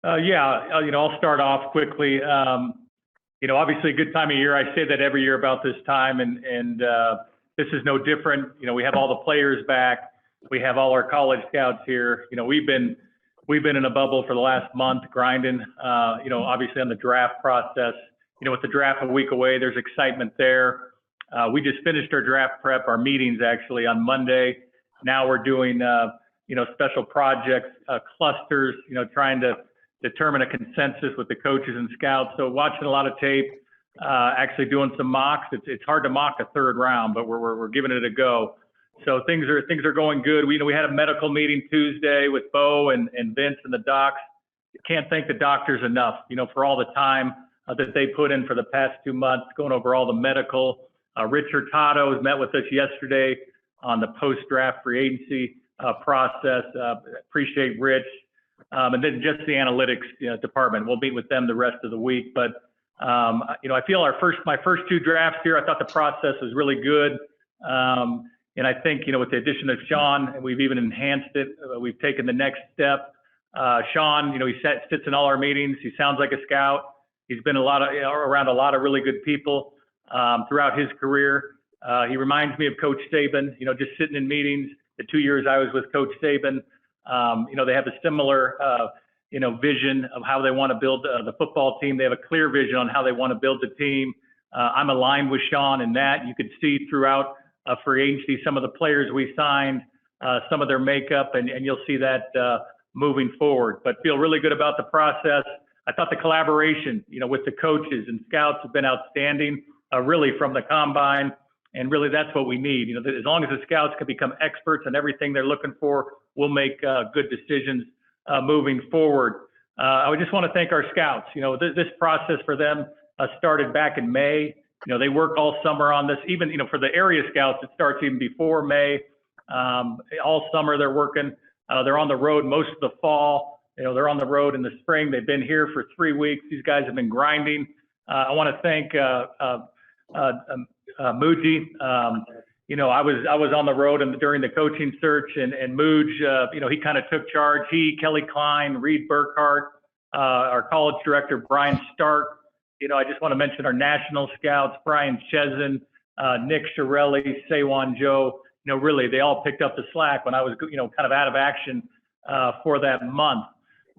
I'll start off quickly. Obviously a good time of year. I say that every year about this time, and this is no different. We have all the players back. We have all our college scouts here. We've been in a bubble for the last month grinding, obviously on the draft process. With the draft a week away, there's excitement there. We just finished our draft prep, our meetings actually on Monday. Now we're doing, special projects, clusters, trying to determine a consensus with the coaches and scouts. So watching a lot of tape, actually doing some mocks. It's hard to mock a third round, but we're giving it a go. So things are going good. We had a medical meeting Tuesday with Bo and Vince and the docs. Can't thank the doctors enough, for all the time that they put in for the past 2 months, going over all the medical. Rich Hurtado has met with us yesterday on the post-draft free agency process. Appreciate Rich. And then just the analytics department. We'll meet with them the rest of the week. But, I feel my first 2 drafts here, I thought the process was really good. And I think, with the addition of Sean, we've even enhanced it. We've taken the next step. Sean, he sits in all our meetings. He sounds like a scout. He's been around a lot of really good people throughout his career. He reminds me of Coach Saban, just sitting in meetings. The 2 years I was with Coach Saban, they have a similar, vision of how they want to build the football team. They have a clear vision on how they want to build the team. I'm aligned with Sean in that. You could see throughout free agency some of the players we signed, some of their makeup, and you'll see that moving forward. But feel really good about the process. I thought the collaboration, with the coaches and scouts have been outstanding, really from the combine. And really, that's what we need. As long as the scouts can become experts on everything they're looking for, we'll make good decisions moving forward. I would just want to thank our scouts. This process for them started back in May. They work all summer on this. Even, for the area scouts, it starts even before May. All summer they're working. They're on the road most of the fall. They're on the road in the spring. They've been here for 3 weeks. These guys have been grinding. I want to thank Muji. I was on the road during the coaching search, and Muj, he kind of took charge. Kelly Klein, Reed Burkhart, our college director, Brian Stark. I just want to mention our national scouts, Brian Chesson, Nick Shirelli, Saywan Joe. Really, they all picked up the slack when I was, kind of out of action for that month.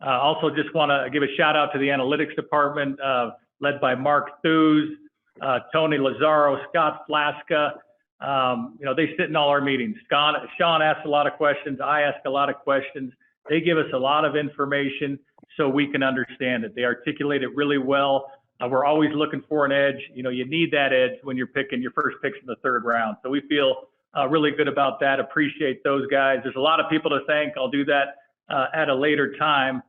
Also, just want to give a shout out to the analytics department, led by Mark Thews, Tony Lazaro, Scott Flaska. They sit in all our meetings. Sean asks a lot of questions. I ask a lot of questions. They give us a lot of information so we can understand it. They articulate it really well. We're always looking for an edge. You need that edge when you're picking your first picks in the 3rd round. So we feel really good about that. Appreciate those guys. There's a lot of people to thank. I'll do that at a later time.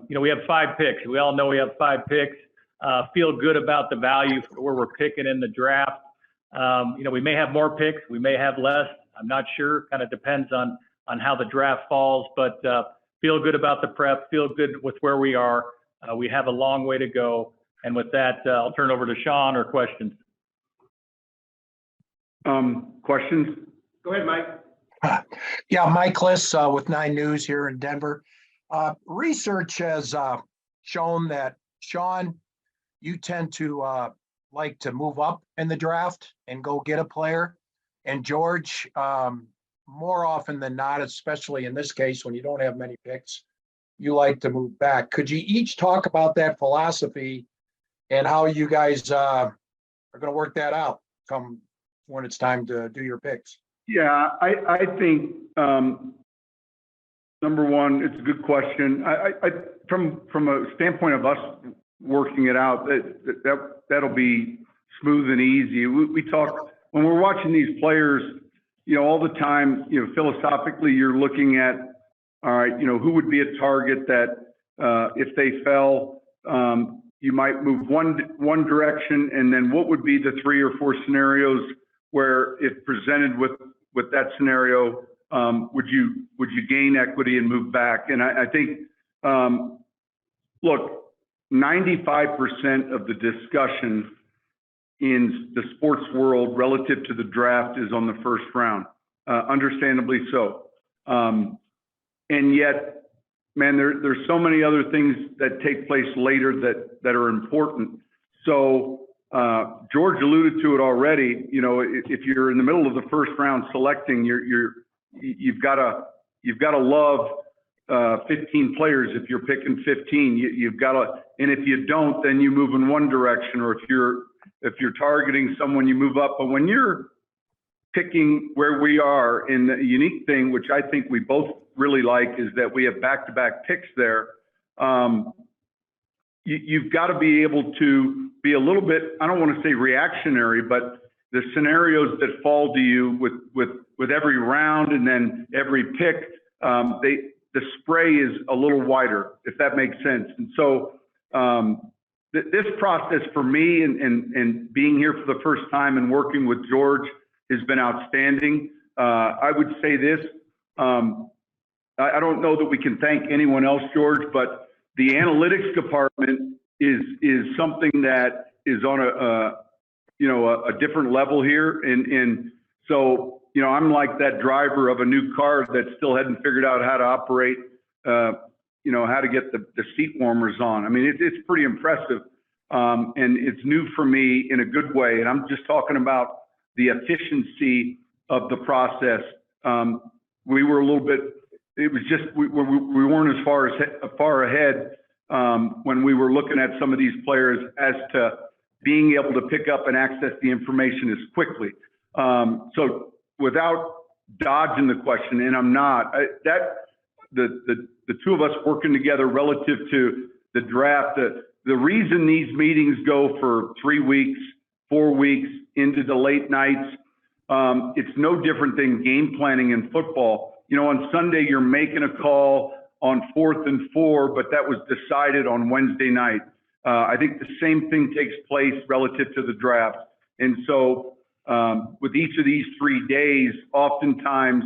We have 5 picks. We all know we have 5 picks. Feel good about the value for where we're picking in the draft. We may have more picks. We may have less. I'm not sure. Kind of depends on how the draft falls. But feel good about the prep. Feel good with where we are. We have a long way to go. And with that, I'll turn it over to Sean or questions. Questions? Go ahead, Mike. Yeah, Mike Liss with 9 News here in Denver. Research has shown that, Sean, you tend to like to move up in the draft and go get a player. And George, more often than not, especially in this case when you don't have many picks, you like to move back. Could you each talk about that philosophy and how you guys are going to work that out come when it's time to do your picks? Yeah, I think number one, it's a good question. I from a standpoint of us working it out, that'll be smooth and easy. We talk when we're watching these players, all the time. Philosophically, you're looking at, all right, who would be a target that if they fell, you might move one direction, and then what would be the 3 or 4 scenarios where, if presented with that scenario, would you gain equity and move back? And I think, look, 95% of the discussion in the sports world relative to the draft is on the first round, understandably so. And yet, man, there's so many other things that take place later that are important. So George alluded to it already. You know, if you're in the middle of the first round selecting, you've got to love 15 players. If you're picking 15, you've got to, and if you don't, then you move in one direction. Or if you're targeting someone, you move up. But when you're picking where we are, in the unique thing, which I think we both really like, is that we have back-to-back picks there. You've got to be able to be a little bit, I don't want to say reactionary, but the scenarios that fall to you with every round and then every pick, the spray is a little wider, if that makes sense. And so this process for me and being here for the first time and working with George has been outstanding. I would say this, I don't know that we can thank anyone else, George, but the analytics department is something that is on a different level here. And so, you know, I'm like that driver of a new car that still hadn't figured out how to operate, you know, how to get the seat warmers on. I mean, it's pretty impressive. And it's new for me in a good way. And I'm just talking about the efficiency of the process. We were a little bit, it was just, we weren't as far ahead when we were looking at some of these players as to being able to pick up and access the information as quickly. So without dodging the question, and I'm not, the two of us working together relative to the draft, the reason these meetings go for 3 weeks, 4 weeks into the late nights, it's no different than game planning in football. You know, on Sunday, you're making a call on 4th and 4, but that was decided on Wednesday night. I think the same thing takes place relative to the draft. And so with each of these 3 days, oftentimes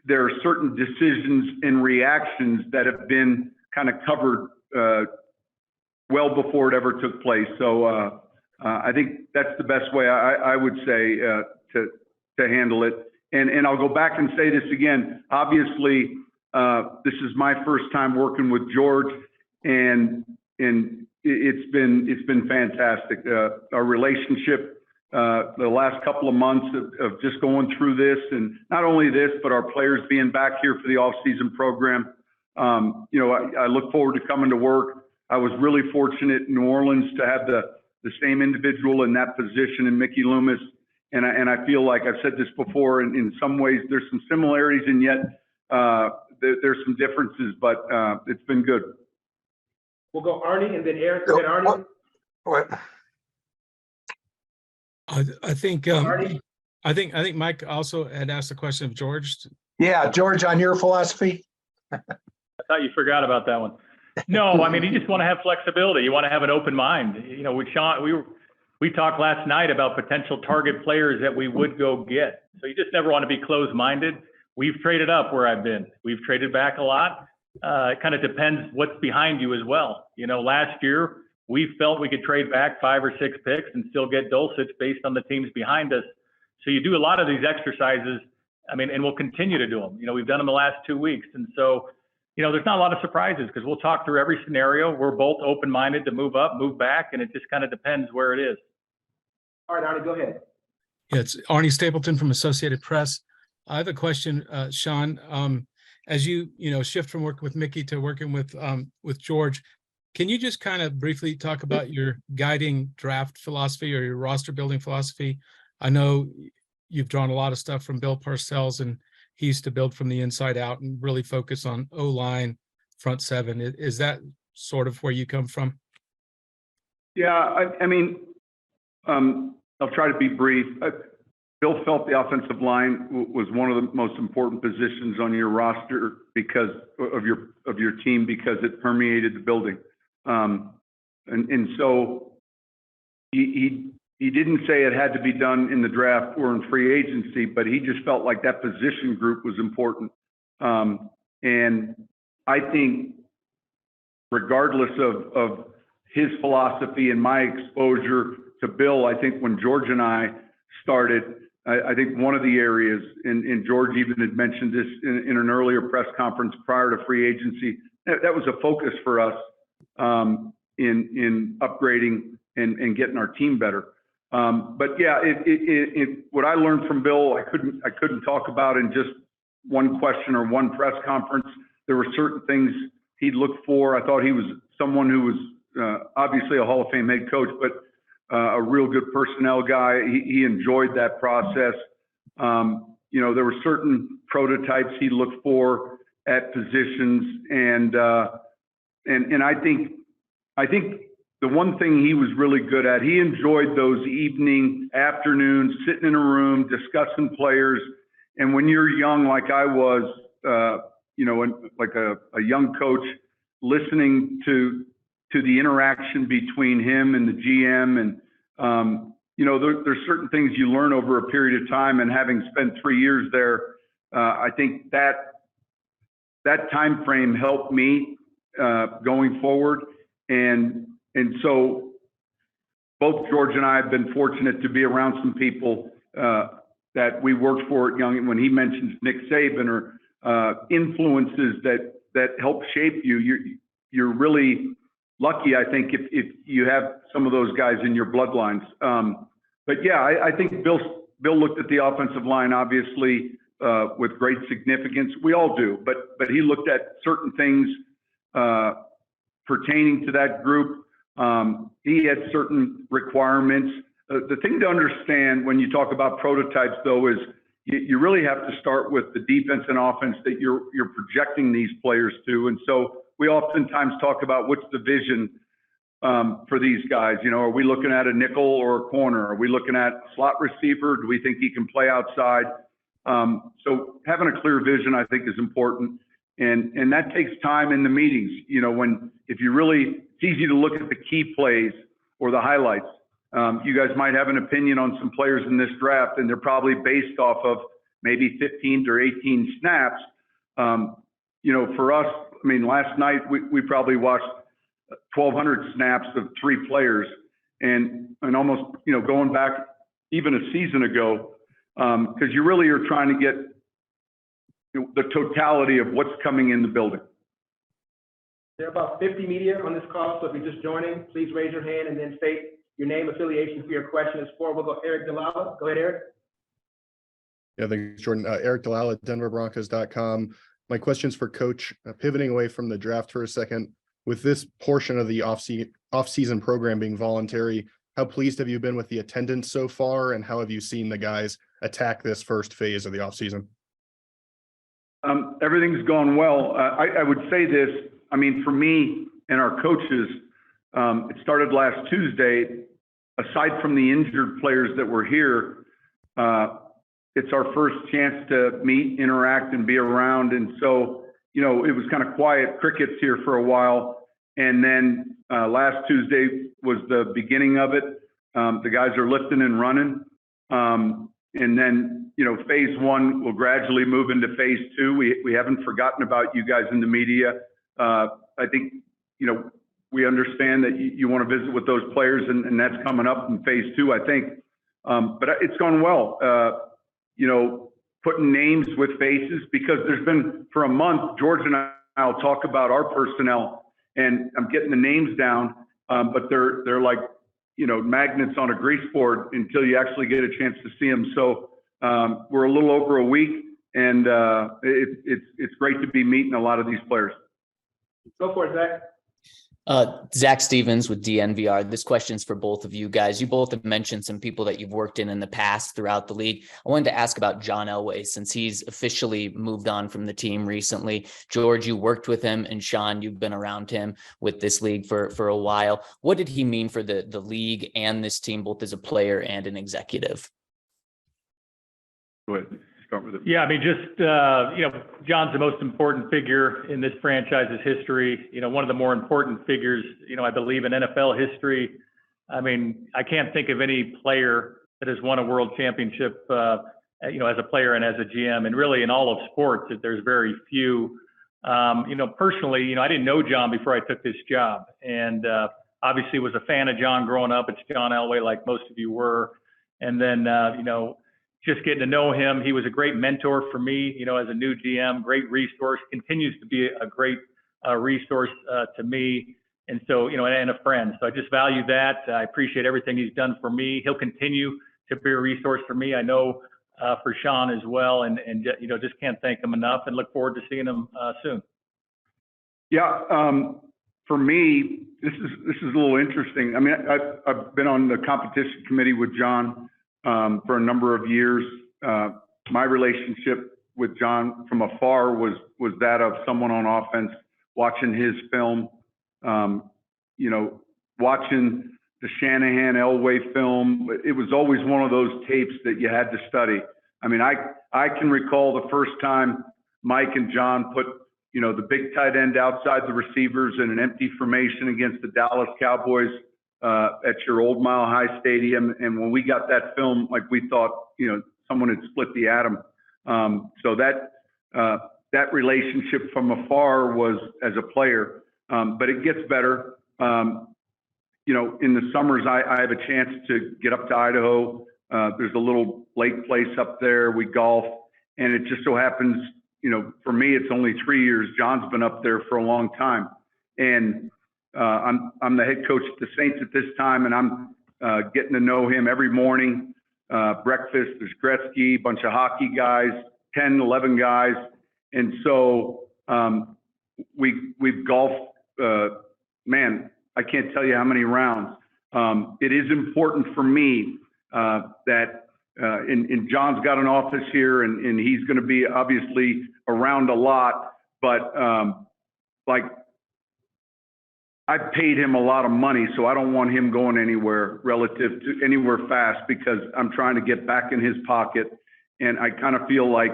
there are certain decisions and reactions that have been kind of covered well before it ever took place. So I think that's the best way I would say to handle it. And I'll go back and say this again. Obviously, this is my first time working with George, and it's been fantastic. Our relationship, the last couple of months of just going through this, and not only this, but our players being back here for the off-season program. You know, I look forward to coming to work. I was really fortunate in New Orleans to have the same individual in that position, in Mickey Loomis. And I feel like I've said this before, and in some ways there's some similarities, and yet there's some differences, but it's been good. We'll go Arnie and then Eric. Go ahead, Arnie. What? I think Mike also had asked a question of George. Yeah, George, on your philosophy? I thought you forgot about that one. No, I mean, you just want to have flexibility. You want to have an open mind. You know, with Sean, we talked last night about potential target players that we would go get. So you just never want to be closed-minded. We've traded up where I've been. We've traded back a lot. It kind of depends what's behind you as well. You know, last year we felt we could trade back 5 or 6 picks and still get Dulcich based on the teams behind us. So you do a lot of these exercises. I mean, and we'll continue to do them. You know, we've done them the last 2 weeks. And so, you know, there's not a lot of surprises because we'll talk through every scenario. We're both open-minded to move up, move back, and it just kind of depends where it is. All right, Arnie, go ahead. Yeah, it's Arnie Stapleton from Associated Press. I have a question, Sean. As you shift from working with Mickey to working with George, can you just kind of briefly talk about your guiding draft philosophy or your roster building philosophy? I know you've drawn a lot of stuff from Bill Parcells, and he used to build from the inside out and really focus on O-line, front seven. Is that sort of where you come from? Yeah, I mean, I'll try to be brief. Bill felt the offensive line was one of the most important positions on your roster because of your team, because it permeated the building. And so he didn't say it had to be done in the draft or in free agency, but he just felt like that position group was important. And I think regardless of his philosophy and my exposure to Bill, I think when George and I started, I think one of the areas, and George even had mentioned this in an earlier press conference prior to free agency, that was a focus for us in upgrading and getting our team better. But yeah, what I learned from Bill, I couldn't talk about in just one question or one press conference. There were certain things he'd look for. I thought he was someone who was obviously a Hall of Fame head coach, but a real good personnel guy. He enjoyed that process. You know, there were certain prototypes he looked for at positions, and I think the one thing he was really good at, he enjoyed those evening, afternoons, sitting in a room, discussing players. And when you're young, like I was, you know, like a young coach, listening to the interaction between him and the GM, and you know, there's certain things you learn over a period of time. And having spent 3 years there, I think that time frame helped me going forward. And so both George and I have been fortunate to be around some people that we worked for at Young. When he mentions Nick Saban or influences that help shape you, you're really lucky, I think, if you have some of those guys in your bloodlines. But yeah, I think Bill looked at the offensive line, obviously, with great significance. We all do, but he looked at certain things pertaining to that group. He had certain requirements. The thing to understand when you talk about prototypes, though, is you really have to start with the defense and offense that you're projecting these players to. And so we oftentimes talk about what's the vision for these guys. You know, are we looking at a nickel or a corner? Are we looking at a slot receiver? Do we think he can play outside? So having a clear vision, I think, is important. And that takes time in the meetings. You know, it's easy to look at the key plays or the highlights. You guys might have an opinion on some players in this draft, and they're probably based off of maybe 15 or 18 snaps. You know, for us, I mean, last night we probably watched 1,200 snaps of 3 players, and almost, you know, going back even a season ago, because you really are trying to get the totality of what's coming in the building. There are about 50 media on this call, so if you're just joining, please raise your hand and then state your name, affiliation for your question. Is for. We'll go Eric Delala. Go ahead, Eric. Yeah, thanks, Jordan. Eric Delala, DenverBroncos.com. My question's for Coach. Pivoting away from the draft for a second, with this portion of the off-season program being voluntary, how pleased have you been with the attendance so far, and how have you seen the guys attack this first phase of the offseason? Everything's gone well. I would say this, I mean, for me and our coaches, it started last Tuesday. Aside from the injured players that were here, it's our first chance to meet, interact, and be around. And so, you know, it was kind of quiet crickets here for a while. And then last Tuesday was the beginning of it. The guys are lifting and running. And then, you know, phase 1 will gradually move into phase 2. We haven't forgotten about you guys in the media. I think, you know, we understand that you want to visit with those players, and that's coming up in phase 2, I think. But it's gone well. You know, putting names with faces, because there's been, for a month, George and I'll talk about our personnel, and I'm getting the names down, but they're like, you know, magnets on a grease board until you actually get a chance to see them. So we're a little over a week, and it's great to be meeting a lot of these players. Go for it, Zach. Zach Stevens with DNVR. This question's for both of you guys. You both have mentioned some people that you've worked in the past throughout the league. I wanted to ask about John Elway, since he's officially moved on from the team recently. George, you worked with him, and Sean, you've been around him with this league for a while. What did he mean for the league and this team, both as a player and an executive? Go ahead. Start with it. Yeah, I mean, just, you know, John's the most important figure in this franchise's history. You know, one of the more important figures, you know, I believe in NFL history. I mean, I can't think of any player that has won a world championship, you know, as a player and as a GM, and really in all of sports, that there's very few. You know, personally, you know, I didn't know John before I took this job, and obviously was a fan of John growing up. It's John Elway, like most of you were. And then, you know, just getting to know him. He was a great mentor for me, as a new GM, great resource, continues to be a great resource to me. And so, and a friend. So I just value that. I appreciate everything he's done for me. He'll continue to be a resource for me. I know for Sean as well. And just can't thank him enough and look forward to seeing him soon. Yeah. For me, this is a little interesting. I mean, I've been on the competition committee with John for a number of years. My relationship with John from afar was that of someone on offense, watching his film, watching the Shanahan Elway film. It was always one of those tapes that you had to study. I mean, I can recall the first time Mike and John put, the big tight end outside the receivers in an empty formation against the Dallas Cowboys at your old Mile High Stadium. And when we got that film, like we thought, someone had split the atom. So that relationship from afar was as a player, but it gets better. In the summers, I have a chance to get up to Idaho. There's a little lake place up there. We golf, and it just so happens, for me, it's only 3 years. John's been up there for a long time, and I'm the head coach at the Saints at this time, and I'm getting to know him every morning. Breakfast, there's Gretzky, bunch of hockey guys, 10, 11 guys, and so we've golfed. Man, I can't tell you how many rounds. It is important for me that, and John's got an office here, and he's going to be obviously around a lot, but I've paid him a lot of money, so I don't want him going anywhere relative to anywhere fast, because I'm trying to get back in his pocket. And I kind of feel like,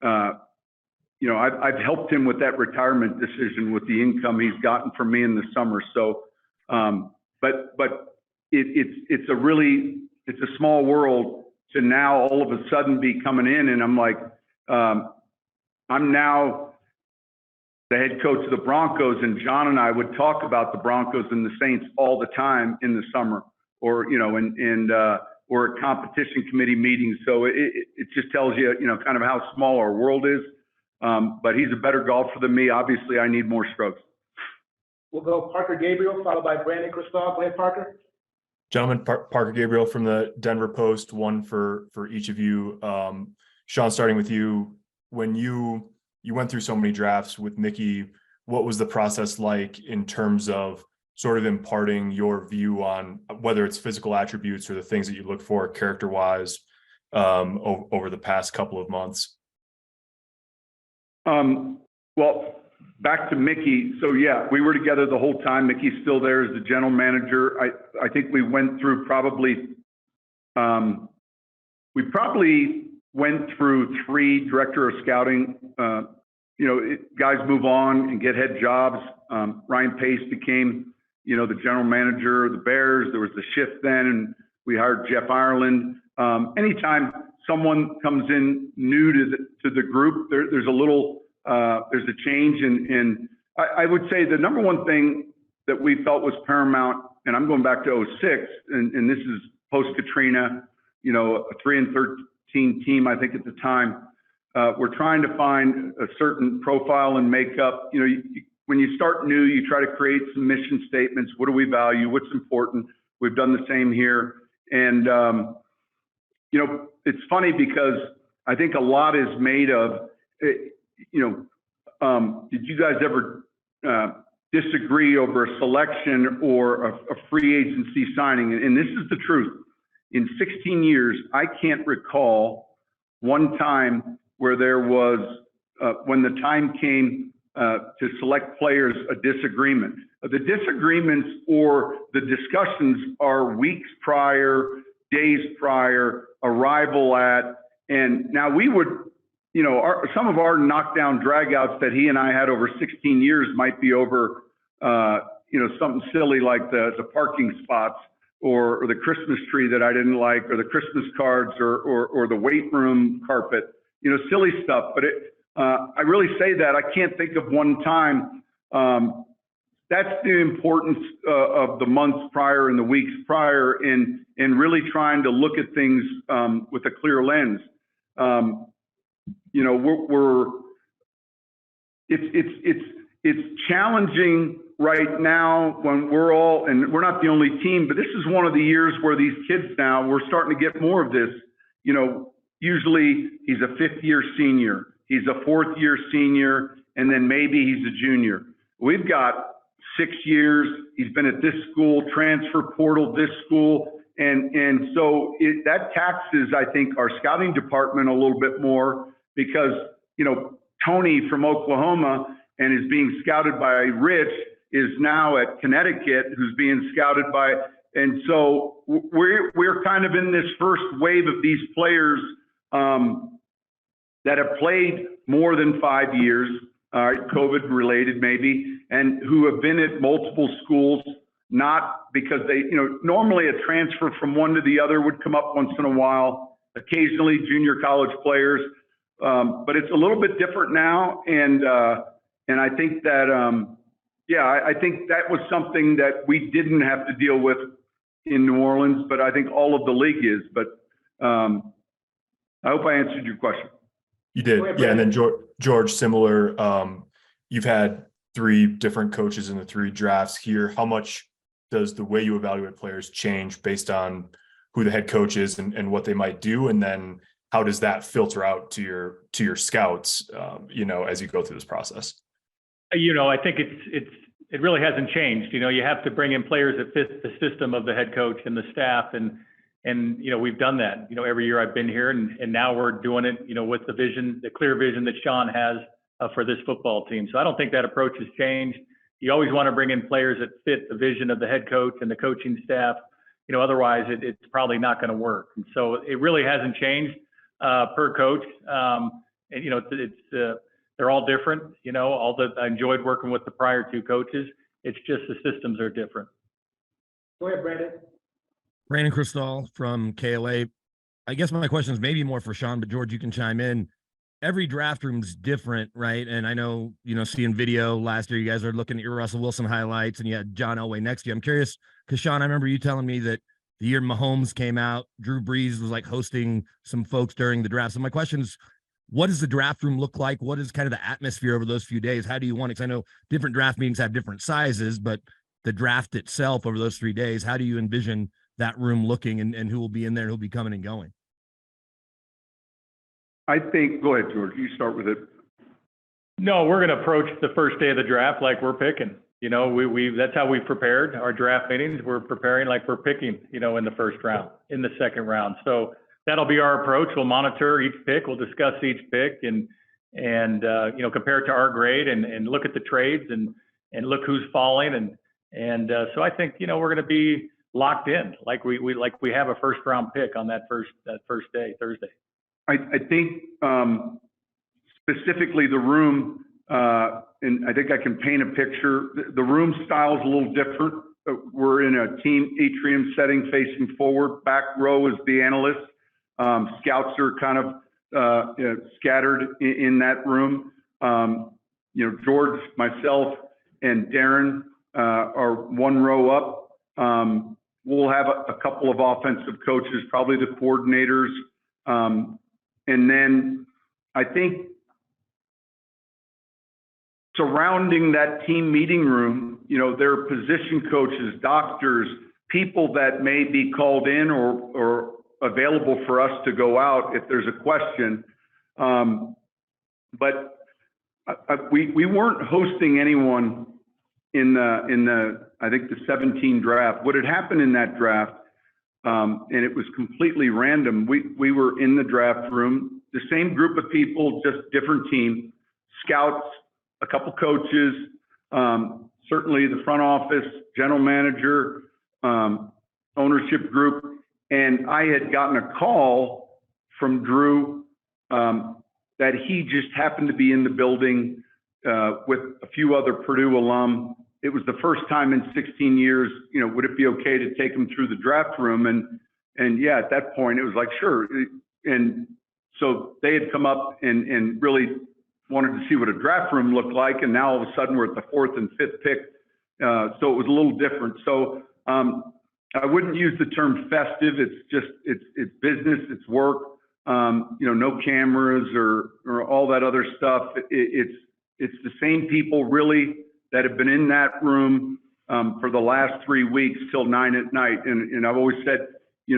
I've helped him with that retirement decision with the income he's gotten from me in the summer. So, but it's a small world to now all of a sudden be coming in, and I'm like, I'm now the head coach of the Broncos, and John and I would talk about the Broncos and the Saints all the time in the summer, or or at competition committee meetings. So it just tells you, kind of how small our world is. But he's a better golfer than me. Obviously, I need more strokes. We'll go Parker Gabriel, followed by Brandon Kristoff. Go ahead, Parker. Gentlemen, Parker Gabriel from the Denver Post, one for each of you. Sean, starting with you, when you went through so many drafts with Mickey, what was the process like in terms of sort of imparting your view on whether it's physical attributes or the things that you look for character-wise over the past couple of months? Well, back to Mickey. So yeah, we were together the whole time. Mickey's still there as the general manager. I think we went through went through 3 director of scouting. Guys move on and get head jobs. Ryan Pace became, the general manager of the Bears. There was the shift then, and we hired Jeff Ireland. Anytime someone comes in new to the group, there's a change. And I would say the number one thing that we felt was paramount, and I'm going back to 2006, and this is post Katrina, a 3-13 team, I think at the time. We're trying to find a certain profile and makeup. When you start new, you try to create some mission statements. What do we value? What's important? We've done the same here. And, it's funny because I think a lot is made of, did you guys ever disagree over a selection or a free agency signing? And this is the truth. In 16 years, I can't recall one time where there was, when the time came to select players, a disagreement. The disagreements or the discussions are weeks prior, days prior, arrival at, and now we would, some of our knockdown dragouts that he and I had over 16 years might be over, something silly like the parking spots or the Christmas tree that I didn't like, or the Christmas cards or the weight room carpet, silly stuff. But I really say that I can't think of one time that's the importance of the months prior and the weeks prior in really trying to look at things with a clear lens. You know, it's challenging right now when we're all, and we're not the only team, but this is one of the years where these kids now, we're starting to get more of this. You know, usually he's a fifth-year senior, he's a fourth-year senior, and then maybe he's a junior. We've got 6 years, he's been at this school, transfer portal, this school, and so that taxes, I think, our scouting department a little bit more because, you know, Tony from Oklahoma and is being scouted by Rich is now at Connecticut, who's being scouted by, and so we're kind of in this first wave of these players that have played more than 5 years, COVID related maybe, and who have been at multiple schools, not because they, you know, normally a transfer from one to the other would come up once in a while, occasionally junior college players, but it's a little bit different now. And I think that, yeah, I think that was something that we didn't have to deal with in New Orleans, but I think all of the league is. But I hope I answered your question. You did. Yeah. And then George, similar, you've had 3 different coaches in the 3 drafts here. How much does the way you evaluate players change based on who the head coach is and what they might do? And then how does that filter out to your scouts, you know, as you go through this process? You know, I think it really hasn't changed. You know, you have to bring in players that fit the system of the head coach and the staff, and you know, we've done that, you know, every year I've been here, and now we're doing it, you know, with the vision, the clear vision that Sean has for this football team. So I don't think that approach has changed. You always want to bring in players that fit the vision of the head coach and the coaching staff. You know, otherwise it's probably not going to work. And so it really hasn't changed per coach. And you know, they're all different. You know, I enjoyed working with the prior 2 coaches. It's just the systems are different. Go ahead, Brandon. Brandon Cristal from KLA. I guess my question is maybe more for Sean, but George, you can chime in. Every draft room's different, right? And I know, you know, seeing video last year, you guys are looking at your Russell Wilson highlights and you had John Elway next year. I'm curious, because Sean, I remember you telling me that the year Mahomes came out, Drew Brees was like hosting some folks during the draft. So my question is, what does the draft room look like? What is kind of the atmosphere over those few days? How do you want it? Because I know different draft meetings have different sizes, but the draft itself over those 3 days, how do you envision that room looking and who will be in there, who'll be coming and going? I think, go ahead, George, you start with it. No, we're going to approach the first day of the draft like we're picking. You know, that's how we prepared our draft meetings. We're preparing like we're picking, you know, in the first round, in the second round. So that'll be our approach. We'll monitor each pick. We'll discuss each pick and you know, compare it to our grade and look at the trades and look who's falling. And so I think, you know, we're going to be locked in like we have a first round pick on that first day, Thursday. I think specifically the room, and I think I can paint a picture. The room style is a little different. We're in a team atrium setting facing forward. Back row is the analysts. Scouts are kind of scattered in that room. You know, George, myself, and Darren are one row up. We'll have a couple of offensive coaches, probably the coordinators. And then I think surrounding that team meeting room, you know, there are position coaches, doctors, people that may be called in or available for us to go out if there's a question. But we weren't hosting anyone in the I think the 17 draft. What had happened in that draft, and it was completely random. We were in the draft room, the same group of people, just different team, scouts, a couple coaches, certainly the front office, general manager, ownership group. And I had gotten a call from Drew that he just happened to be in the building with a few other Purdue alum. It was the first time in 16 years, you know, would it be okay to take him through the draft room? And yeah, at that point it was like, sure. And so they had come up and really wanted to see what a draft room looked like. And now all of a sudden we're at the 4th and 5th pick So it was a little different. So I wouldn't use the term festive. It's business, it's work. No cameras or all that other stuff. It's the same people really that have been in that room for the last 3 weeks till 9 at night. And I've always said, we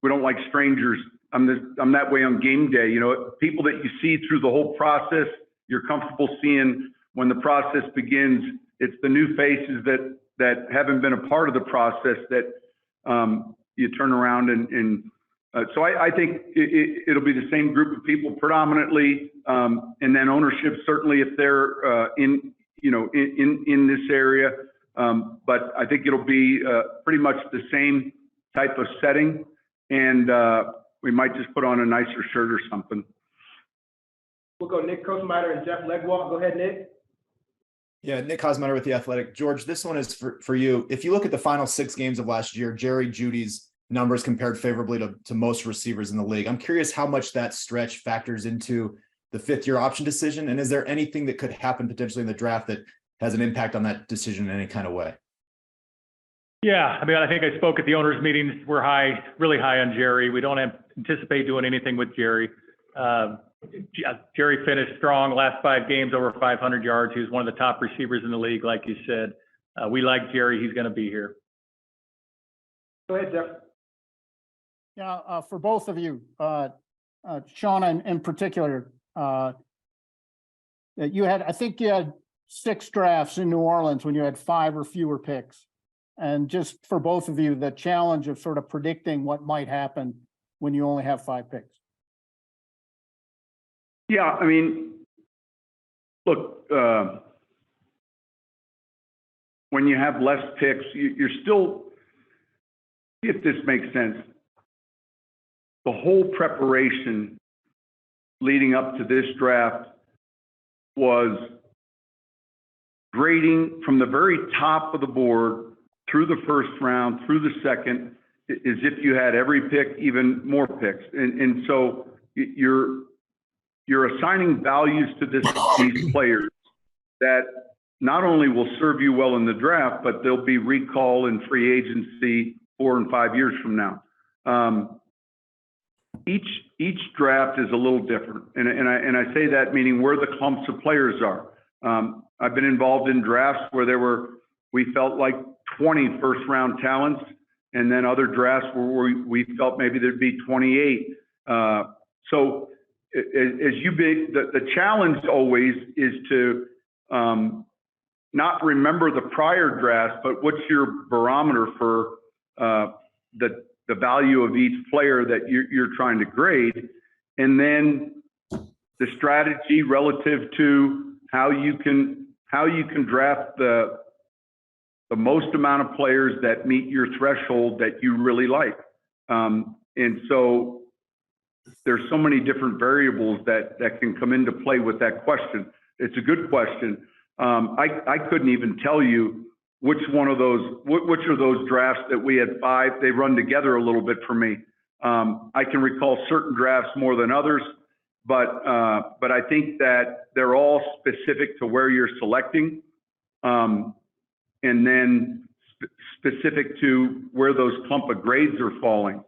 don't like strangers. I'm that way on game day. People that you see through the whole process, you're comfortable seeing when the process begins. It's the new faces that haven't been a part of the process that you turn around and so I think it'll be the same group of people predominantly, and then ownership certainly if they're in this area. But I think it'll be pretty much the same type of setting, and we might just put on a nicer shirt or something. We'll go Nick Kosmider and Jeff Legwalt. Go ahead, Nick. Yeah, Nick Kosmider with The Athletic. George, this one is for you. If you look at the final 6 games of last year, Jerry Jeudy's numbers compared favorably to most receivers in the league. I'm curious how much that stretch factors into the 5th-year option decision, and is there anything that could happen potentially in the draft that has an impact on that decision in any kind of way? Yeah, I think I spoke at the owners' meetings. We're really high on Jerry. We don't anticipate doing anything with Jerry. Jerry finished strong last 5 games, over 500 yards. He was one of the top receivers in the league, like you said. We like Jerry. He's going to be here. Go ahead, Jeff. Yeah, for both of you, Sean in particular, I think you had 6 drafts in New Orleans when you had 5 or fewer picks. And just for both of you, the challenge of sort of predicting what might happen when you only have 5 picks. Yeah, look, when you have less picks, you're still, if this makes sense, the whole preparation leading up to this draft was grading from the very top of the board through the first round, through the second, as if you had every pick, even more picks. And so you're assigning values to these players that not only will serve you well in the draft, but they'll be recall and free agency 4 and 5 years from now. Each draft is a little different, and I say that meaning where the clumps of players are. I've been involved in drafts where we felt like 20 first-round talents, and then other drafts where we felt maybe there'd be 28. So the challenge always is to not remember the prior drafts, but what's your barometer for the value of each player that you're trying to grade, and then the strategy relative to how you can draft the most amount of players that meet your threshold that you really like. And so there's so many different variables that can come into play with that question. It's a good question. I couldn't even tell you which are those drafts that we had 5. They run together a little bit for me. I can recall certain drafts more than others, but I think that they're all specific to where you're selecting, and then specific to where those clump of grades are falling.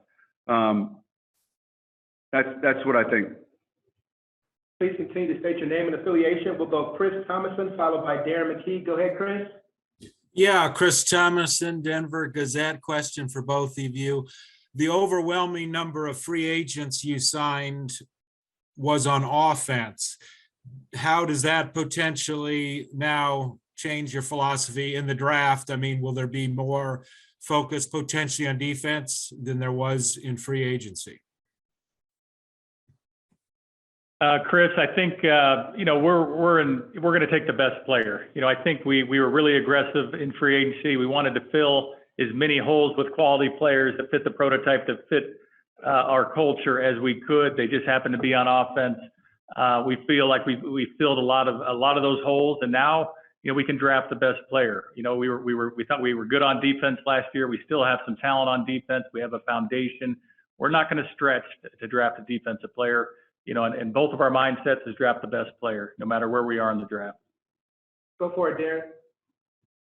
That's what I think. Please continue to state your name and affiliation. We'll go Chris Thomason, followed by Darren McKee. Go ahead, Chris. Yeah, Chris Thomason, Denver Gazette. Question for both of you. The overwhelming number of free agents you signed was on offense. How does that potentially now change your philosophy in the draft? Will there be more focus potentially on defense than there was in free agency? Chris, I think we're going to take the best player. I think we were really aggressive in free agency. We wanted to fill as many holes with quality players that fit the prototype, that fit our culture as we could. They just happened to be on offense. We feel like we filled a lot of those holes, and now we can draft the best player. We thought we were good on defense last year. We still have some talent on defense. We have a foundation. We're not going to stretch to draft a defensive player. And both of our mindsets is draft the best player, no matter where we are in the draft. Go for it, Darren.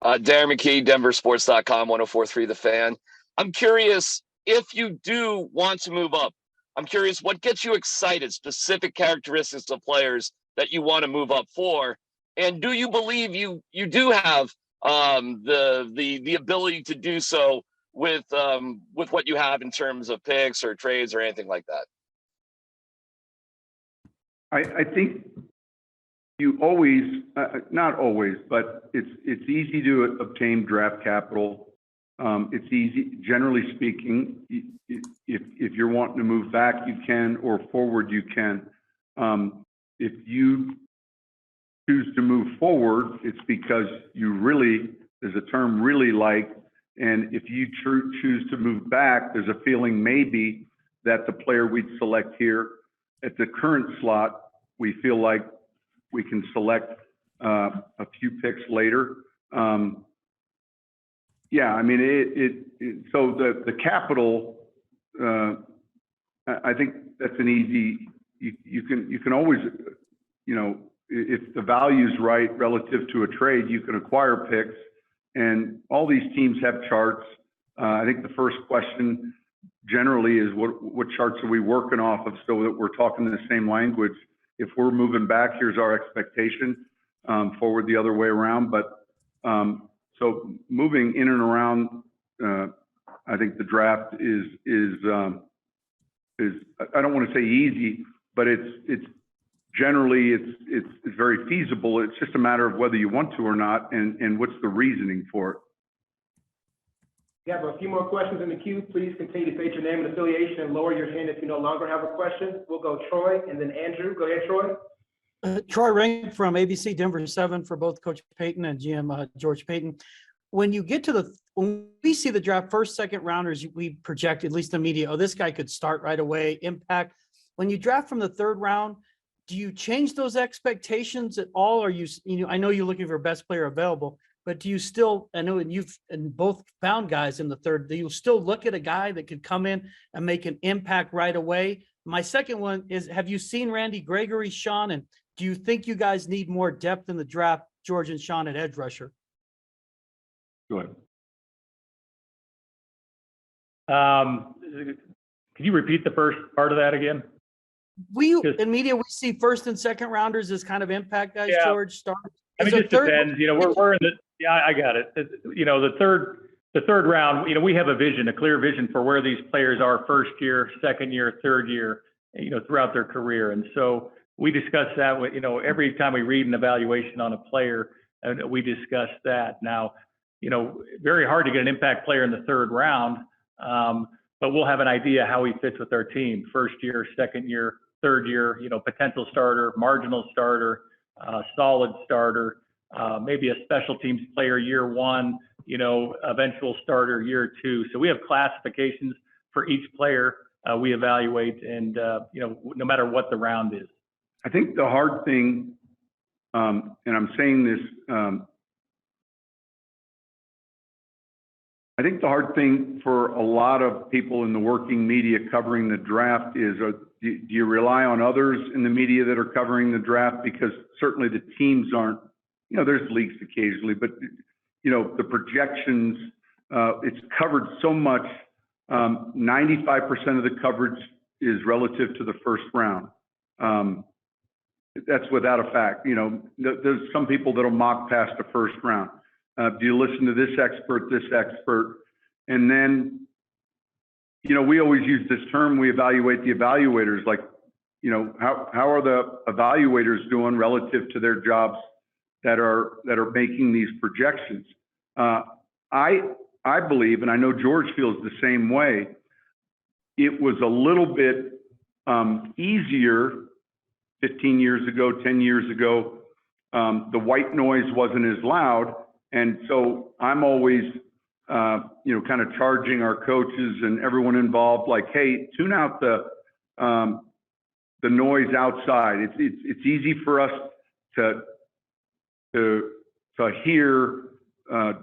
Darren McKee, DenverSports.com, 104.3 The Fan. I'm curious, if you do want to move up, I'm curious what gets you excited, specific characteristics of players that you want to move up for, and do you believe you do have the ability to do so with what you have in terms of picks or trades or anything like that? I think you always, not always, but it's easy to obtain draft capital. It's easy, generally speaking, if you're wanting to move back, you can, or forward, you can. If you choose to move forward, it's because you really, there's a term really like, and if you choose to move back, there's a feeling maybe that the player we'd select here at the current slot, we feel like we can select a few picks later. Yeah, I mean, so the capital, I think that's an easy, you can always, you know, if the value's right relative to a trade, you can acquire picks, and all these teams have charts. I think the first question generally is what charts are we working off of so that we're talking the same language. If we're moving back, here's our expectation, forward the other way around. But so moving in and around, I think the draft is I don't want to say easy, but it's generally it's very feasible. It's just a matter of whether you want to or not, and what's the reasoning for it. We have a few more questions in the queue. Please continue to state your name and affiliation and lower your hand if you no longer have a question. We'll go Troy and then Andrew. Go ahead, Troy. Troy Ring from ABC Denver 7 for both Coach Payton and GM George Paton. When you get to when we see the draft, first, second rounders, we project, at least the media, oh, this guy could start right away, impact. When you draft from the third round, do you change those expectations at all? Or I know you're looking for best player available, but do you still, I know you've both found guys in the third, do you still look at a guy that could come in and make an impact right away? My second one is, have you seen Randy Gregory, Sean, and do you think you guys need more depth in the draft, George and Sean, at edge rusher? Go ahead. Can you repeat the first part of that again? In media, we see first and second rounders as kind of impact guys, Yeah. George, start. I mean, it just depends, you know, we're in the, yeah, I got it. You know, the third round, you know, we have a vision, a clear vision for where these players are first year, second year, third year, you know, throughout their career. And so we discuss that with, you know, every time we read an evaluation on a player, we discuss that. Now, you know, very hard to get an impact player in the third round, but we'll have an idea how he fits with our team. First year, second year, third year, you know, potential starter, marginal starter, solid starter, maybe a special teams player year one, you know, eventual starter year two. So we have classifications for each player we evaluate, and, you know, no matter what the round is. I think the hard thing, and I'm saying this, I think the hard thing for a lot of people in the working media covering the draft is, do you rely on others in the media that are covering the draft? Because certainly the teams aren't, you know, there's leaks occasionally, but, you know, the projections, it's covered so much, 95% of the coverage is relative to the first round. That's without a fact. You know, there's some people that'll mock past the first round. Do you listen to this expert? And then, you know, we always use this term, we evaluate the evaluators, like, you know, how are the evaluators doing relative to their jobs that are making these projections? I believe, and I know George feels the same way, it was a little bit easier 15 years ago, 10 years ago. The white noise wasn't as loud. And so I'm always, you know, kind of charging our coaches and everyone involved, like, hey, tune out the noise outside. It's easy for us to hear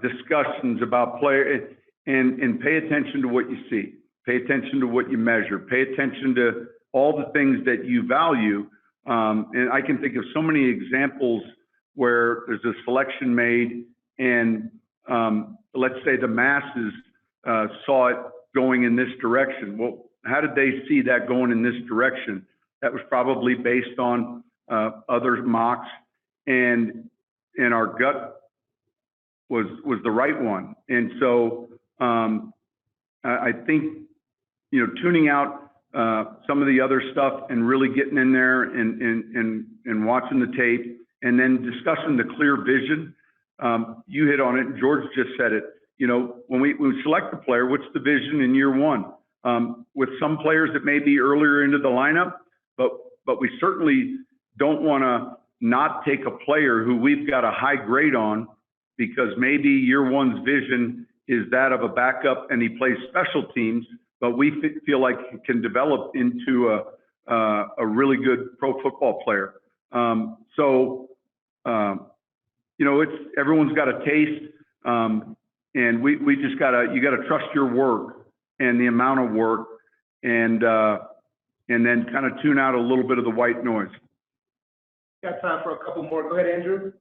discussions about player, and pay attention to what you see, pay attention to what you measure, pay attention to all the things that you value. And I can think of so many examples where there's a selection made and let's say the masses saw it going in this direction. Well, how did they see that going in this direction? That was probably based on other mocks, and our gut was the right one. And so I think, you know, tuning out some of the other stuff and really getting in there and watching the tape, and then discussing the clear vision. You hit on it, and George just said it. You know, when we select a player, what's the vision in year one? With some players, it may be earlier into the lineup, but we certainly don't want to not take a player who we've got a high grade on, because maybe year one's vision is that of a backup and he plays special teams, but we feel like he can develop into a really good pro football player. You know, everyone's got a taste, and we just you gotta trust your work and the amount of work, and then kind of tune out a little bit of the white noise. Got time for a couple more. Go ahead, Andrew.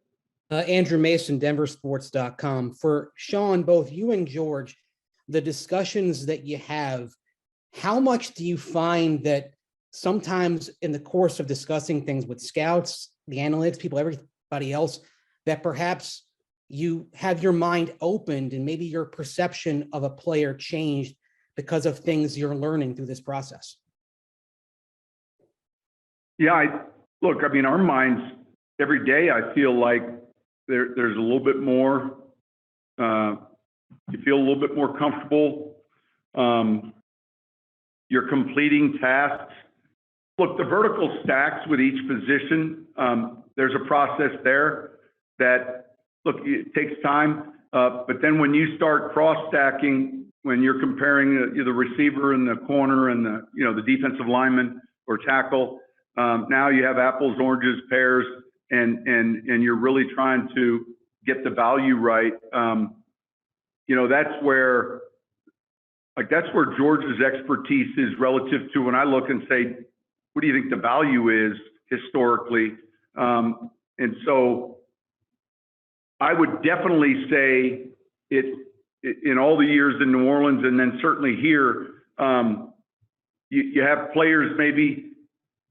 Andrew Mason, denversports.com. For Sean, both you and George, the discussions that you have, how much do you find that sometimes in the course of discussing things with scouts, the analytics people, everybody else, that perhaps you have your mind opened and maybe your perception of a player changed because of things you're learning through this process? Yeah, look, I mean, our minds every day, I feel like there's a little bit more, you feel a little bit more comfortable. You're completing tasks. Look, the vertical stacks with each position, there's a process there that, look, it takes time. But then when you start cross-stacking, when you're comparing the receiver and the corner and the defensive lineman or tackle, now you have apples, oranges, pears, and you're really trying to get the value right. That's where George's expertise is relative to when I look and say, what do you think the value is historically? And so I would definitely say it in all the years in New Orleans, and then certainly here, you have players maybe,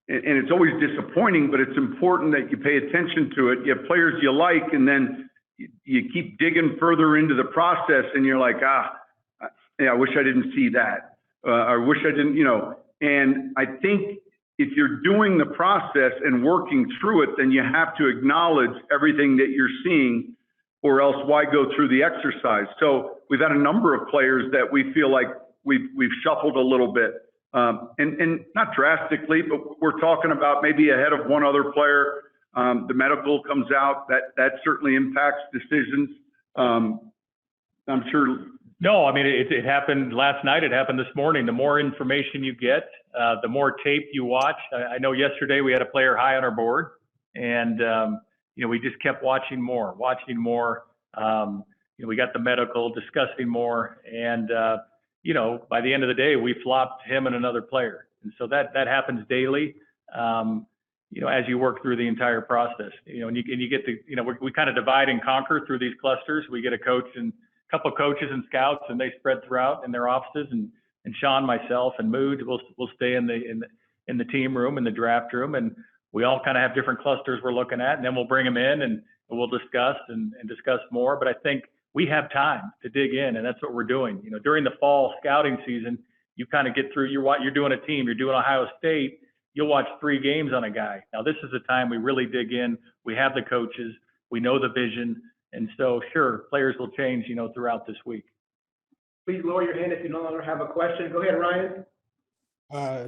and it's always disappointing, but it's important that you pay attention to it. You have players you like, and then you keep digging further into the process, and you're like, I wish I didn't see that. I wish I didn't, and I think if you're doing the process and working through it, then you have to acknowledge everything that you're seeing, or else why go through the exercise? So we've had a number of players that we feel like we've shuffled a little bit, and not drastically, but we're talking about maybe ahead of one other player. The medical comes out, that certainly impacts decisions. I'm sure. No, I mean, it happened last night. It happened this morning. The more information you get, the more tape you watch. I know yesterday we had a player high on our board, and we just kept watching more. We got the medical, discussing more, and by the end of the day, we flopped him and another player. And so that happens daily. As you work through the entire process, and you get to, we kind of divide and conquer through these clusters. We get a coach and a couple of coaches and scouts, and they spread throughout in their offices, and Sean, myself, and Mood will stay in the team room, in the draft room, and we all kind of have different clusters we're looking at, and then we'll bring them in and we'll discuss and discuss more. But I think we have time to dig in, and that's what we're doing. During the fall scouting season, you kind of get through. You're doing a team. You're doing Ohio State. You'll watch 3 games on a guy. Now this is the time we really dig in. We have the coaches. We know the vision, and so sure, players will change. Throughout this week. Please lower your hand if you no longer have a question. Go ahead, Ryan.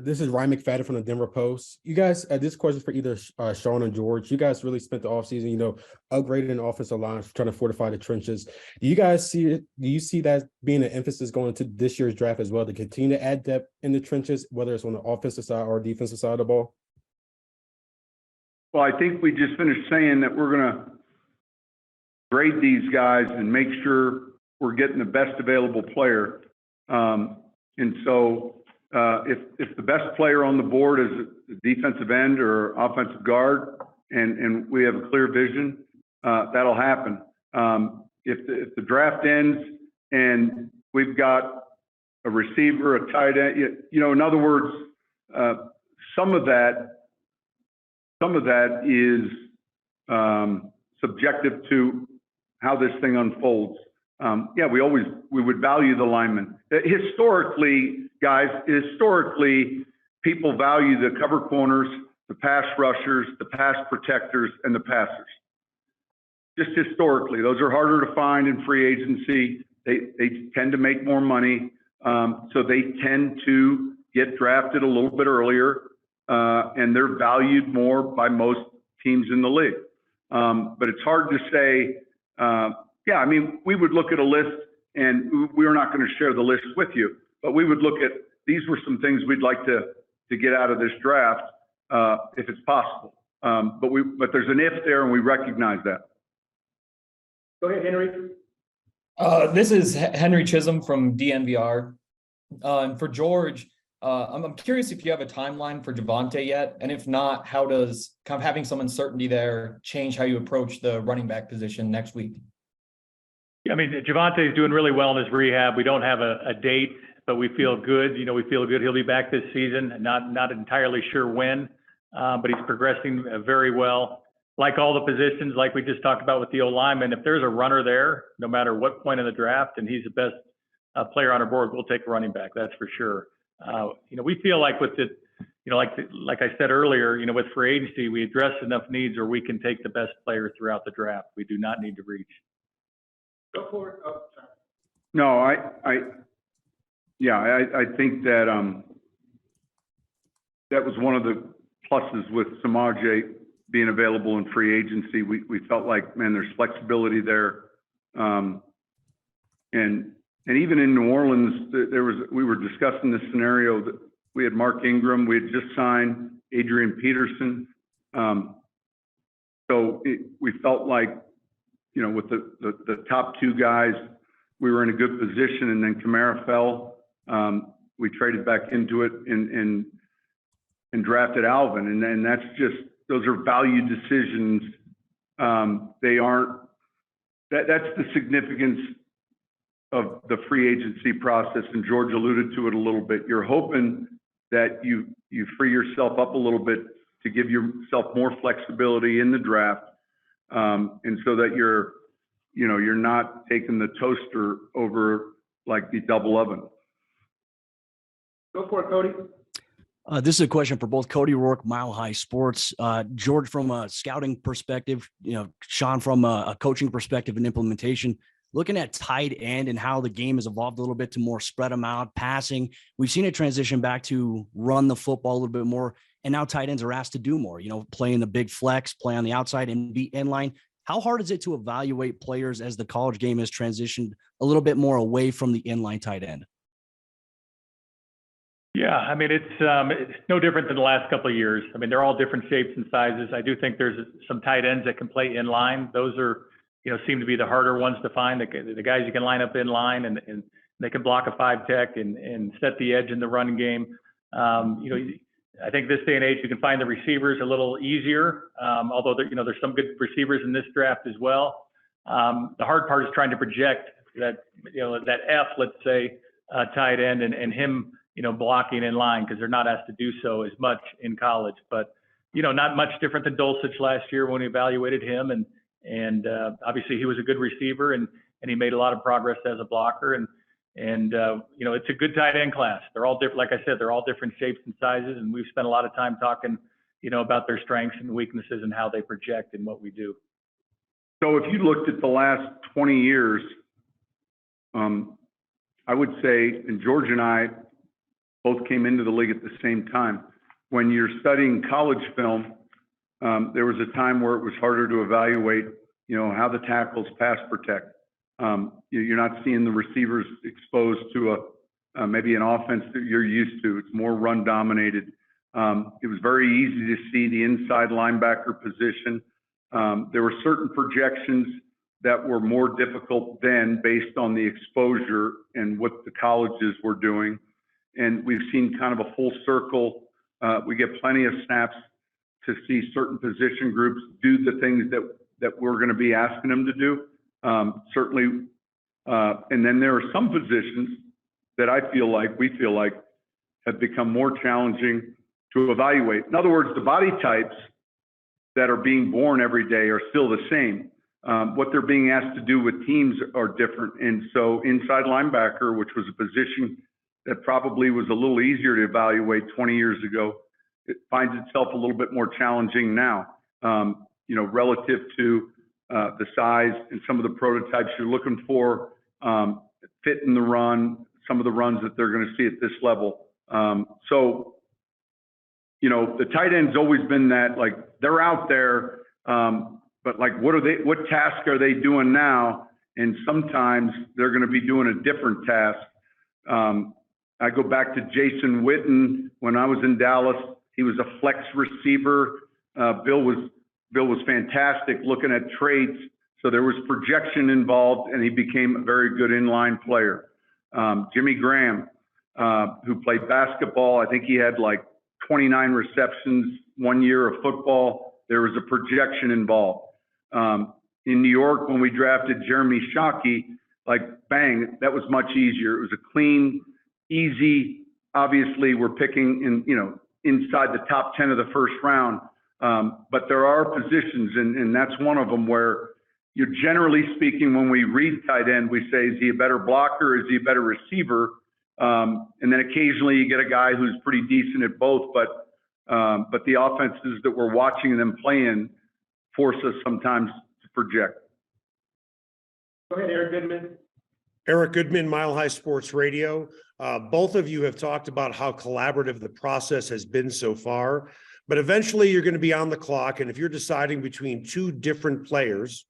This is Ryan McFadden from the Denver Post. You guys, this question for either Sean and George. You guys really spent the offseason, upgrading the offensive line, trying to fortify the trenches. Do you see that being an emphasis going into this year's draft as well, to continue to add depth in the trenches, whether it's on the offensive side or defensive side of the ball? Well, I think we just finished saying that we're going to grade these guys and make sure we're getting the best available player. And so if the best player on the board is a defensive end or offensive guard, and we have a clear vision, that'll happen. if the draft ends and we've got a receiver, a tight end, in other words, some of that is subjective to how this thing unfolds. Yeah, we would value the linemen. Historically, guys, people value the cover corners, the pass rushers, the pass protectors, and the passers. Just historically, those are harder to find in free agency. They tend to make more money, so they tend to get drafted a little bit earlier, and they're valued more by most teams in the league. But it's hard to say. Yeah, I mean, we would look at a list, and we're not going to share the list with you, but we would look at, these were some things we'd like to get out of this draft, if it's possible. But there's an if there, and we recognize that. Go ahead, Henry. This is Henry Chisholm from DNVR. And for George, I'm curious if you have a timeline for Javonte yet, and if not, how does kind of having some uncertainty there change how you approach the running back position next week? Yeah, I mean, Javonte is doing really well in his rehab. We don't have a date, but we feel good. We feel good he'll be back this season. Not entirely sure when, but he's progressing very well. Like all the positions, like we just talked about with the O-lineman, if there's a runner there, no matter what point in the draft, and he's the best player on our board, we'll take a running back. That's for sure. We feel like with the, like I said earlier, with free agency, we address enough needs where we can take the best player throughout the draft. We do not need to reach. Go for it. Oh, sorry. No, I think that that was one of the pluses with Samaje being available in free agency. We felt like, man, there's flexibility there. And even in New Orleans, we were discussing this scenario that we had Mark Ingram, we had just signed Adrian Peterson. So we felt like, with the top two guys, we were in a good position, and then Kamara fell. We traded back into it and drafted Alvin, and then that's just, those are value decisions. They aren't. That's the significance of the free agency process, and George alluded to it a little bit. You're hoping that you free yourself up a little bit to give yourself more flexibility in the draft. And so that you're not taking the toaster over like the double oven. Go for it, Cody. This is a question for both Cody Rourke, Mile High Sports. George, from a scouting perspective, Sean, from a coaching perspective and implementation, looking at tight end and how the game has evolved a little bit to more spread them out, passing. We've seen it transition back to run the football a little bit more. And now tight ends are asked to do more, play in the big flex, play on the outside and be in line. How hard is it to evaluate players as the college game has transitioned a little bit more away from the inline tight end? Yeah, I mean, it's no different than the last couple of years. I mean, they're all different shapes and sizes. I do think there's some tight ends that can play in line. Those are, seem to be the harder ones to find. The guys you can line up in line and they can block a 5-tech and set the edge in the run game. I think this day and age, you can find the receivers a little easier, although there's some good receivers in this draft as well. The hard part is trying to project that, that F, let's say, tight end and him, blocking in line, because they're not asked to do so as much in college. But, not much different than Dulcich last year when we evaluated him. And obviously he was a good receiver and he made a lot of progress as a blocker. And it's a good tight end class. They're all different. Like I said, they're all different shapes and sizes. And we've spent a lot of time talking, about their strengths and weaknesses and how they project and what we do. So if you looked at the last 20 years, I would say, and George and I both came into the league at the same time. When you're studying college film, there was a time where it was harder to evaluate, how the tackles pass protect. You're not seeing the receivers exposed to maybe an offense that you're used to. It's more run dominated. It was very easy to see the inside linebacker position. There were certain projections that were more difficult then based on the exposure and what the colleges were doing. And we've seen kind of a full circle. We get plenty of snaps to see certain position groups do the things that we're going to be asking them to do. certainly. And then there are some positions that we feel like have become more challenging to evaluate. In other words, the body types that are being born every day are still the same. What they're being asked to do with teams are different. And so inside linebacker, which was a position that probably was a little easier to evaluate 20 years ago, it finds itself a little bit more challenging now, relative to the size and some of the prototypes you're looking for, fit in the run, some of the runs that they're going to see at this level. The tight end's always been that, like, they're out there, but like, what task are they doing now? And sometimes they're going to be doing a different task. I go back to Jason Witten when I was in Dallas. He was a flex receiver. Bill was fantastic looking at traits. So there was projection involved, and he became a very good inline player. Jimmy Graham, who played basketball, I think he had like 29 receptions 1 year of football. There was a projection involved. In New York, when we drafted Jeremy Shockey, like, bang, that was much easier. It was a clean, easy. Obviously, we're picking inside the top 10 of the first round. But there are positions, and that's one of them where you're generally speaking, when we read tight end, we say, is he a better blocker? Is he a better receiver? And then occasionally you get a guy who's pretty decent at both, but the offenses that we're watching them playing force us sometimes to project. Go ahead, Eric Goodman. Eric Goodman, Mile High Sports Radio. Both of you have talked about how collaborative the process has been so far, but eventually you're going to be on the clock. And if you're deciding between two different players,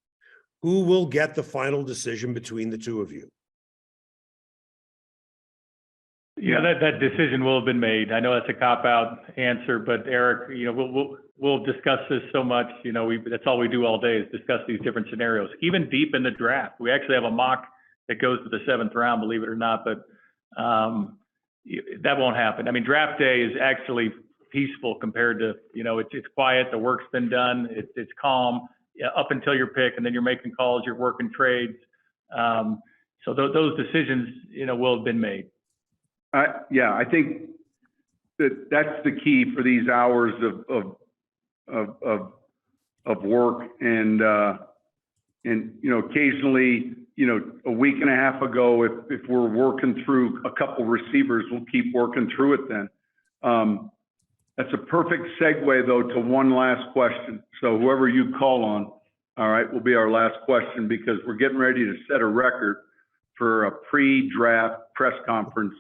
who will get the final decision between the two of you? Yeah, that decision will have been made. I know that's a cop-out answer, but Eric, we'll discuss this so much. That's all we do all day is discuss these different scenarios. Even deep in the draft, we actually have a mock that goes to the 7th round, believe it or not. But that won't happen. I mean, draft day is actually peaceful compared to it's quiet. The work's been done. It's calm up until your pick, and then you're making calls. You're working trades. So those decisions will have been made. I think that's the key for these hours of work, and occasionally, a week and a half ago, if we're working through a couple receivers, we'll keep working through it then. That's a perfect segue though to one last question. So whoever you call on, all right, will be our last question, because we're getting ready to set a record for a pre-draft press conference.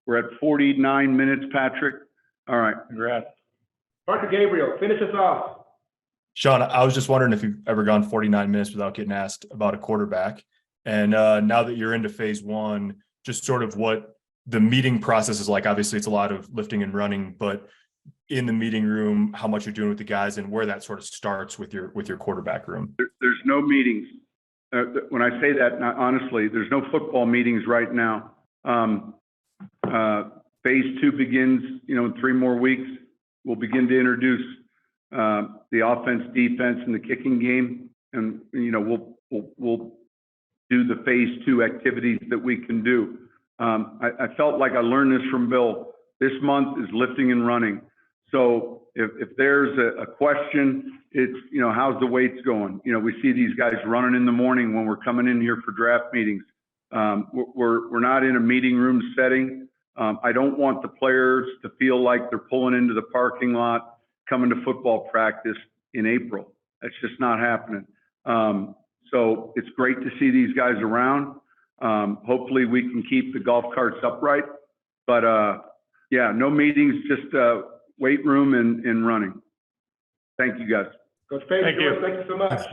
We're at 49 minutes, Patrick. All right. Congrats. Parker Gabriel, finish us off. Sean, I was just wondering if you've ever gone 49 minutes without getting asked about a quarterback. And now that you're into phase one, just sort of what the meeting process is like. Obviously, it's a lot of lifting and running, but in the meeting room, how much you're doing with the guys and where that sort of starts with your quarterback room. There's no meetings. When I say that, honestly, there's no football meetings right now. Phase two begins, in 3 more weeks. We'll begin to introduce the offense, defense, and the kicking game, and we'll do the phase 2 activities that we can do. I felt like I learned this from Bill. This month is lifting and running. So if there's a question, it's how's the weights going? We see these guys running in the morning when we're coming in here for draft meetings. We're not in a meeting room setting. I don't want the players to feel like they're pulling into the parking lot, coming to football practice in April. That's just not happening. So it's great to see these guys around. Hopefully we can keep the golf carts upright, but no meetings, just weight room and running. Thank you guys. Coach Payton, Thank you. Thank you so much.